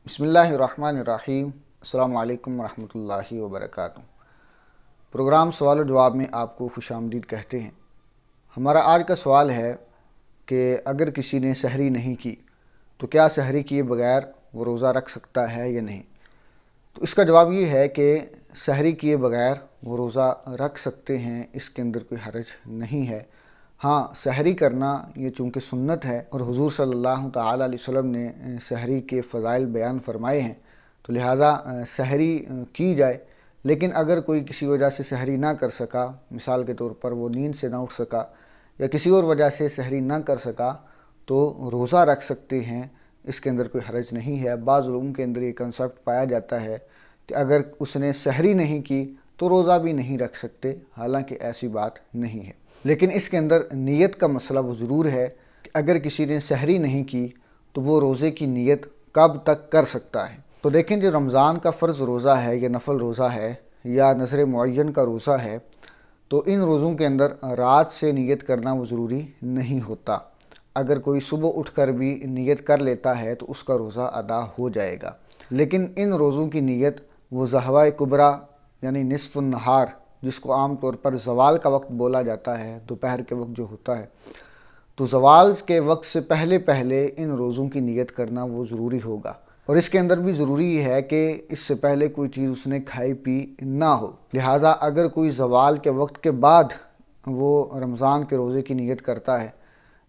بسم اللہ الرحمن الرحیم۔ السلام علیکم ورحمۃ اللہ وبرکاتہ۔ پروگرام سوال و جواب میں آپ کو خوش آمدید کہتے ہیں۔ ہمارا آج کا سوال ہے کہ اگر کسی نے سحری نہیں کی تو کیا سحری کیے بغیر وہ روزہ رکھ سکتا ہے یا نہیں؟ تو اس کا جواب یہ ہے کہ سحری کیے بغیر وہ روزہ رکھ سکتے ہیں، اس کے اندر کوئی حرج نہیں ہے۔ ہاں، سحری کرنا یہ چونکہ سنت ہے اور حضور صلی اللہ تعالیٰ علیہ وسلم نے سحری کے فضائل بیان فرمائے ہیں، تو لہٰذا سحری کی جائے۔ لیکن اگر کوئی کسی وجہ سے سحری نہ کر سکا، مثال کے طور پر وہ نیند سے نہ اٹھ سکا یا کسی اور وجہ سے سحری نہ کر سکا، تو روزہ رکھ سکتے ہیں، اس کے اندر کوئی حرج نہیں ہے۔ بعض لوگوں کے اندر یہ کنسیپٹ پایا جاتا ہے کہ اگر اس نے سحری نہیں کی تو روزہ بھی نہیں رکھ سکتے، حالانکہ ایسی بات نہیں ہے۔ لیکن اس کے اندر نیت کا مسئلہ وہ ضرور ہے کہ اگر کسی نے سحری نہیں کی تو وہ روزے کی نیت کب تک کر سکتا ہے۔ تو دیکھیں، جو رمضان کا فرض روزہ ہے یا نفل روزہ ہے یا نذر معین کا روزہ ہے، تو ان روزوں کے اندر رات سے نیت کرنا وہ ضروری نہیں ہوتا۔ اگر کوئی صبح اٹھ کر بھی نیت کر لیتا ہے تو اس کا روزہ ادا ہو جائے گا۔ لیکن ان روزوں کی نیت وہ ضحوہ کبریٰ یعنی نصف النہار، جس کو عام طور پر زوال کا وقت بولا جاتا ہے، دوپہر کے وقت جو ہوتا ہے، تو زوال کے وقت سے پہلے ان روزوں کی نیت کرنا وہ ضروری ہوگا۔ اور اس کے اندر بھی ضروری یہ ہے کہ اس سے پہلے کوئی چیز اس نے کھائی پی نہ ہو۔ لہٰذا اگر کوئی زوال کے وقت کے بعد وہ رمضان کے روزے کی نیت کرتا ہے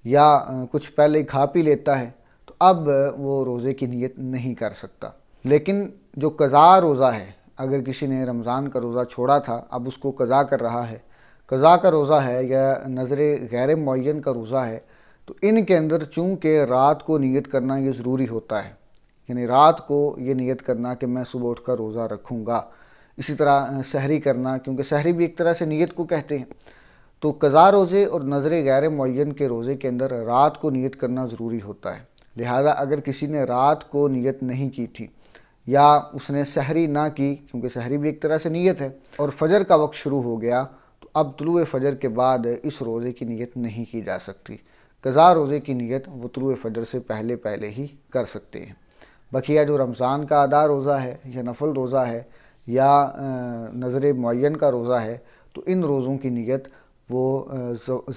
یا کچھ پہلے کھا پی لیتا ہے تو اب وہ روزے کی نیت نہیں کر سکتا۔ لیکن جو قضا روزہ ہے، اگر کسی نے رمضان کا روزہ چھوڑا تھا، اب اس کو قضا کر رہا ہے، قضا کا روزہ ہے یا نذر غیر معین کا روزہ ہے، تو ان کے اندر چونکہ رات کو نیت کرنا یہ ضروری ہوتا ہے، یعنی رات کو یہ نیت کرنا کہ میں صبح اٹھ کر روزہ رکھوں گا۔ اسی طرح سحری کرنا، کیونکہ سحری بھی ایک طرح سے نیت کو کہتے ہیں، تو قضا روزے اور نذر غیر معین کے روزے کے اندر رات کو نیت کرنا ضروری ہوتا ہے۔ لہذا اگر کسی نے رات کو نیت نہیں کی تھی یا اس نے سحری نہ کی، کیونکہ سحری بھی ایک طرح سے نیت ہے، اور فجر کا وقت شروع ہو گیا، تو اب طلوع فجر کے بعد اس روزے کی نیت نہیں کی جا سکتی۔ قضا روزے کی نیت وہ طلوع فجر سے پہلے ہی کر سکتے ہیں۔ بقیہ جو رمضان کا ادا روزہ ہے یا نفل روزہ ہے یا نذر معین کا روزہ ہے، تو ان روزوں کی نیت وہ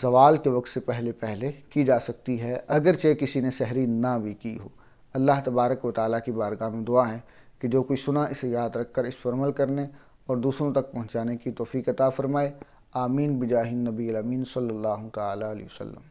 زوال کے وقت سے پہلے کی جا سکتی ہے، اگرچہ کسی نے سحری نہ بھی کی ہو۔ اللہ تبارک و تعالیٰ کی بارگاہ میں دعا ہے کہ جو کوئی سنا اسے یاد رکھ کر اس پر عمل کرنے اور دوسروں تک پہنچانے کی توفیق عطا فرمائے۔ آمین بجاہ النبی الامین صلی اللہ تعالیٰ علیہ وسلم۔